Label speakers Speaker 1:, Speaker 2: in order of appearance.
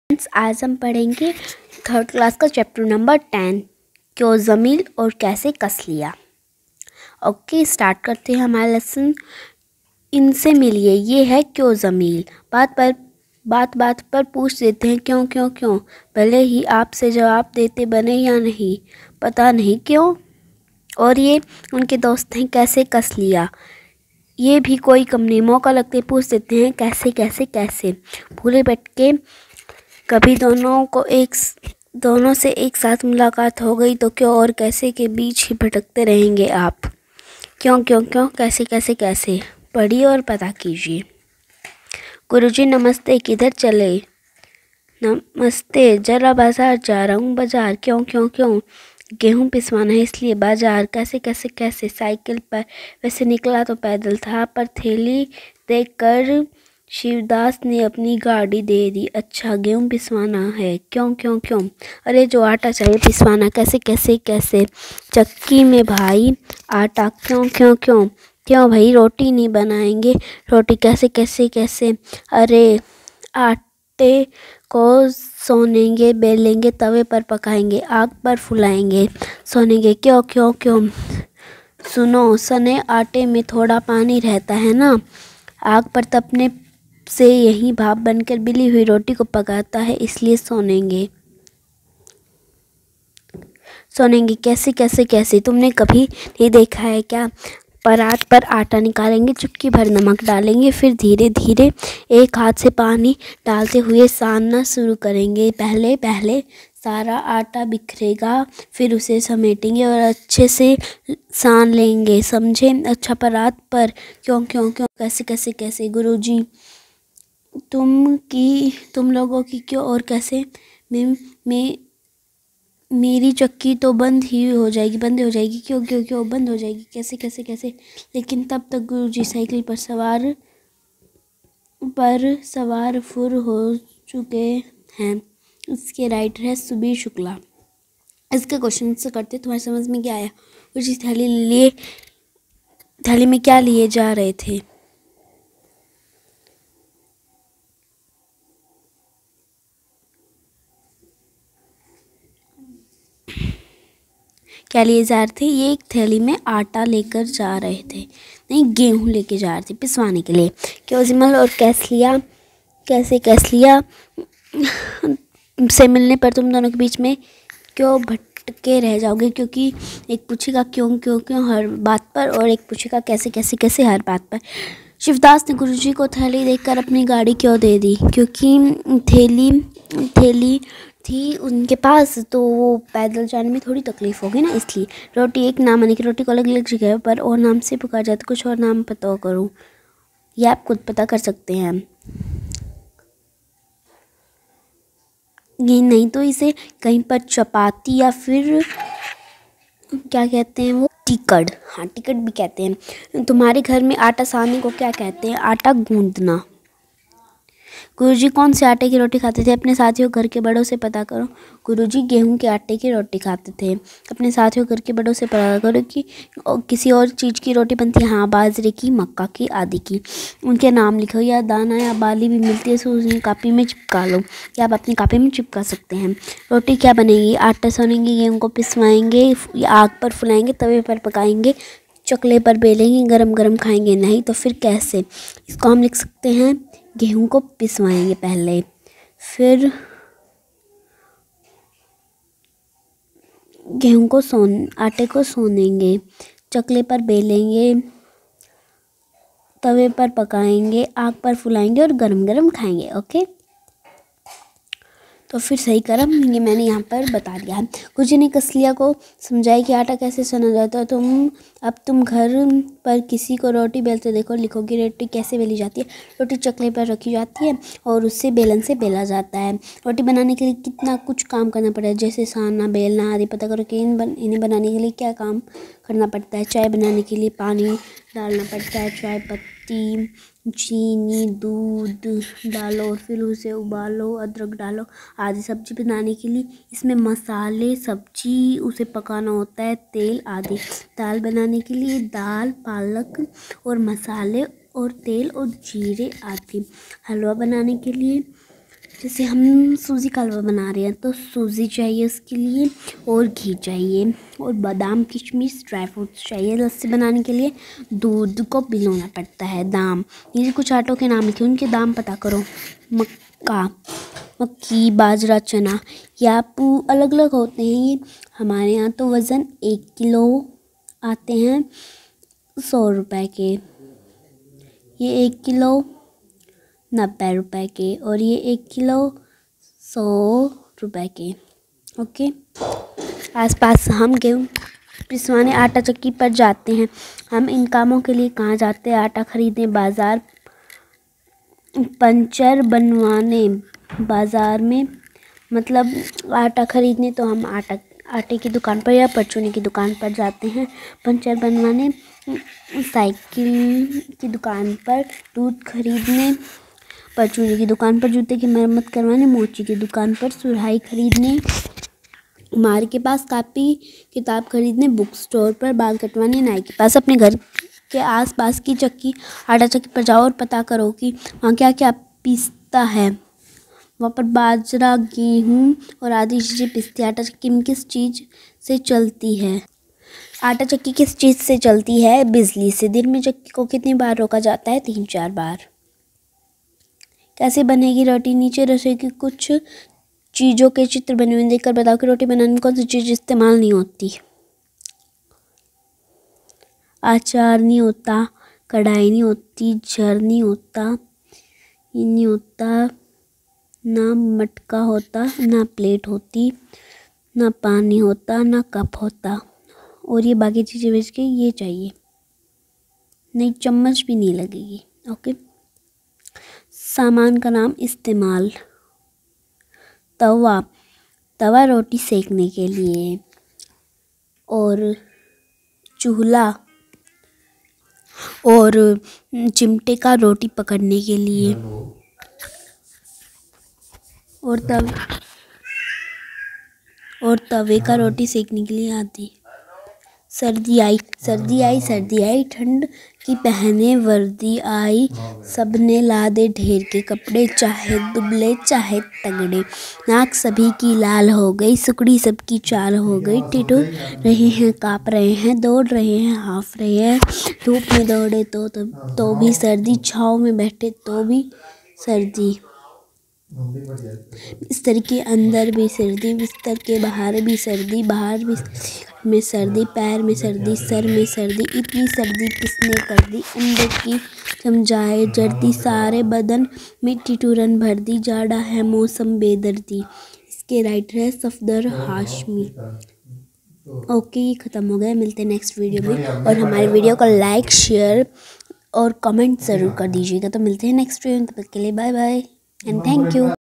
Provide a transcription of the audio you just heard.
Speaker 1: Friends, आज हम पढ़ेंगे थर्ड क्लास का चैप्टर नंबर 10 क्यों ज़मील और कैसे कस लिया। ओके, स्टार्ट करते हैं हमारा लेसन। इनसे मिलिए, ये है क्यों ज़मील। बात पर पूछ देते हैं क्यों क्यों क्यों, भले ही आपसे जवाब देते बने या नहीं, पता नहीं क्यों। और ये उनके दोस्त हैं कैसे कस लिया, ये भी कोई कम नहीं, मौका लगते पूछ देते हैं कैसे कैसे कैसे। भूले भटके कभी दोनों से एक साथ मुलाकात हो गई तो क्यों और कैसे के बीच ही भटकते रहेंगे आप। क्यों क्यों क्यों, कैसे कैसे कैसे, पढ़िए और पता कीजिए। गुरुजी नमस्ते, किधर चले। नमस्ते, जरा बाजार जा रहा हूँ बाजार। क्यों क्यों क्यों, गेहूँ पिसवाना है इसलिए बाजार। कैसे कैसे कैसे, साइकिल पर, वैसे निकला तो पैदल था पर थैली देखकर शिवदास ने अपनी गाड़ी दे दी। अच्छा, गेहूँ पिसवाना है। क्यों क्यों क्यों, अरे जो आटा चाहिए पिसवाना। कैसे कैसे कैसे, चक्की में भाई आटा। क्यों क्यों क्यों क्यों भाई, रोटी नहीं बनाएंगे। रोटी कैसे कैसे कैसे, अरे आटे को सोनेंगे, बेलेंगे, तवे पर पकाएंगे, आग पर फुलाएंगे, सोनेंगे। क्यों क्यों क्यों, सुनो, सने आटे में थोड़ा पानी रहता है ना, आग पर तपने से यही भाप बनकर बिली हुई रोटी को पकाता है, इसलिए सोनेंगे। कैसे कैसे कैसे, तुमने कभी नहीं देखा है क्या। परात पर आटा निकालेंगे, चुटकी भर नमक डालेंगे, फिर धीरे धीरे एक हाथ से पानी डालते हुए सानना शुरू करेंगे। पहले पहले सारा आटा बिखरेगा, फिर उसे समेटेंगे और अच्छे से सान लेंगे, समझे। अच्छा, परात पर क्यों क्यों क्यों, कैसे कैसे कैसे। गुरुजी तुम लोगों की क्यों और कैसे, मैं मेरी चक्की तो बंद हो जाएगी। क्यों क्यों क्यों, बंद हो जाएगी। कैसे कैसे कैसे, लेकिन तब तक गुरुजी साइकिल पर सवार फुर हो चुके हैं। इसके राइटर है सुबीर शुक्ला। इसके क्वेश्चन से करते, तुम्हारी समझ में क्या आया। गुरुजी थाली में क्या लिए जा रहे थे। क्या लिए जा रहे थे, ये एक थैली में आटा लेकर जा रहे थे, नहीं गेहूँ लेके जा रहे थे पिसवाने के लिए। क्यों ज़मील और कैसे कैस लिया से मिलने पर तुम दोनों के बीच में क्यों भटके रह जाओगे, क्योंकि एक पूछेगा क्यों क्यों क्यों हर बात पर और एक पूछेगा कैसे कैसे कैसे हर बात पर। शिवदास ने गुरुजी को थैली देखकर अपनी गाड़ी क्यों दे दी, क्योंकि थैली थी उनके पास, तो वो पैदल जाने में थोड़ी तकलीफ होगी ना, इसलिए। रोटी एक नाम, यानी कि रोटी को अलग अलग जगह पर और नाम से पुकार जाता, कुछ और नाम पता करूँ, यह आप खुद पता कर सकते हैं। ये नहीं तो इसे कहीं पर चपाती या फिर क्या कहते हैं वो, टिकड़। हाँ, टिकड़ भी कहते हैं। तुम्हारे घर में आटा सानने को क्या कहते हैं, आटा गूंदना। गुरुजी कौन से आटे की रोटी खाते थे, अपने साथियों घर के बड़ों से पता करो। गुरुजी गेहूं के आटे की रोटी खाते थे। अपने साथियों घर के बड़ों से पता करो कि किसी और चीज़ की रोटी बनती है। हाँ, बाजरे की, मक्का की, आदि की। उनके नाम लिखो, या दाना या बाली भी मिलती है, तो उन्हें कापी में चिपका लो, या आप अपनी कापी में चिपका सकते हैं। रोटी क्या बनेगी, आटा सोनेंगे, गेहूँ को पिसवाएंगे, आग पर फुलाएंगे, तवे पर पकाएंगे, चकले पर बेलेंगे, गरम गरम खाएंगे। नहीं तो फिर कैसे। इसको हम लिख सकते हैं, गेहूं को पिसवाएंगे पहले, फिर आटे को सोनेंगे, चकले पर बेलेंगे, तवे पर पकाएंगे, आग पर फुलाएंगे और गरम गरम खाएंगे। ओके, तो फिर सही क्रम ये मैंने यहाँ पर बता दिया है। गुरुजी ने कसलिया को समझाया कि आटा कैसे सना जाता है। अब तुम घर पर किसी को रोटी बेलते देखो, लिखोगे रोटी कैसे बेली जाती है। रोटी चकले पर रखी जाती है और उससे बेलन से बेला जाता है। रोटी बनाने के लिए कितना कुछ काम करना पड़ता है, जैसे सानना, बेलना आदि। पता करो कि इन्हें बनाने के लिए क्या काम करना पड़ता है। चाय बनाने के लिए पानी डालना पड़ता है, चाय पत्ती, चीनी, दूध डालो और फिर उसे उबालो, अदरक डालो आदि। सब्जी बनाने के लिए इसमें मसाले, सब्जी, उसे पकाना होता है, तेल आदि। दाल बनाने के लिए दाल, पालक और मसाले और तेल और जीरे आदि। हलवा बनाने के लिए जैसे हम सूजी का हलवा बना रहे हैं तो सूजी चाहिए उसके लिए, और घी चाहिए, और बादाम किशमिश ड्राई फ्रूट्स चाहिए। लस्सी बनाने के लिए दूध को भिगोना पड़ता है। दाम, ये कुछ आटों के नाम लिखे, उनके दाम पता करो। मक्का, मक्की, बाजरा, चना, या अलग अलग होते हैं ये। हमारे यहाँ तो वज़न 1 किलो आते हैं 100 रुपये के, ये 1 किलो 90 रुपये के, और ये 1 किलो 100 रुपये के। ओके, आसपास हम गेहूँ पिसवाने आटा चक्की पर जाते हैं। हम इन कामों के लिए कहाँ जाते हैं? आटा खरीदने बाज़ार, पंचर बनवाने बाज़ार में, मतलब आटा खरीदने तो हम आटे की दुकान पर या परचूनी की दुकान पर जाते हैं। पंचर बनवाने साइकिल की दुकान पर, दूध खरीदने परचूनी की दुकान पर, जूते की मरम्मत करवाने मोची की दुकान पर, सुराही खरीदने मार के पास, कापी किताब खरीदने बुक स्टोर पर, बाल कटवाने नाई के पास। अपने घर के आसपास की आटा चक्की पर जाओ और पता करो कि वहाँ क्या क्या पीसता है। वहाँ पर बाजरा, गेहूँ और आदि चीज़ें पिसती है। आटा चक्की किस चीज़ से चलती है? आटा चक्की किस चीज़ से चलती है? बिजली से। दिन में चक्की को कितनी बार रोका जाता है? 3-4 बार। कैसे बनेगी रोटी? नीचे रसोई की कुछ चीज़ों के चित्र बने हुए देखकर बताओ कि रोटी बनाने में कौन सी चीज़ इस्तेमाल नहीं होती। अचार नहीं होता, कढ़ाई नहीं होती, झर नहीं होता, ये नहीं होता, ना मटका होता, ना प्लेट होती, ना पानी होता, ना कप होता, और ये बाकी चीज़ें बेच के ये चाहिए नहीं, चम्मच भी नहीं लगेगी। ओके, सामान का नाम इस्तेमाल। तवा, तवा रोटी सेकने के लिए, और चूल्हा और चिमटे का रोटी पकड़ने के लिए, और तवे का रोटी सेकने के लिए आदि। सर्दी आई, सर्दी आई, सर्दी आई, ठंड की पहने वर्दी आई, सबने लादे ढेर के कपड़े, चाहे दुबले चाहे तगड़े, नाक सभी की लाल हो गई, सुकड़ी सबकी चाल हो गई, टिटुर रहे हैं, काँप रहे हैं, दौड़ रहे हैं, हाँफ रहे हैं, धूप में दौड़े तो भी सर्दी, छाँव में बैठे तो भी सर्दी, बिस्तर के अंदर भी सर्दी, बिस्तर के बाहर भी सर्दी, बाहर भी में सर्दी, पैर में सर्दी, सर में सर्दी, इतनी सर्दी किसने कर दी, अंदर की समझाए जर्दी, सारे बदन में ठिठुरन भर दी, जाड़ा है मौसम बेदर्दी। इसके राइटर है सफदर हाशमी। ओके, ये ख़त्म हो गया। मिलते हैं नेक्स्ट वीडियो में, और हमारे वीडियो को लाइक, शेयर और कमेंट ज़रूर कर दीजिएगा। तो मिलते हैं नेक्स्ट वीडियो में, तब तक के लिए bye bye and thank you.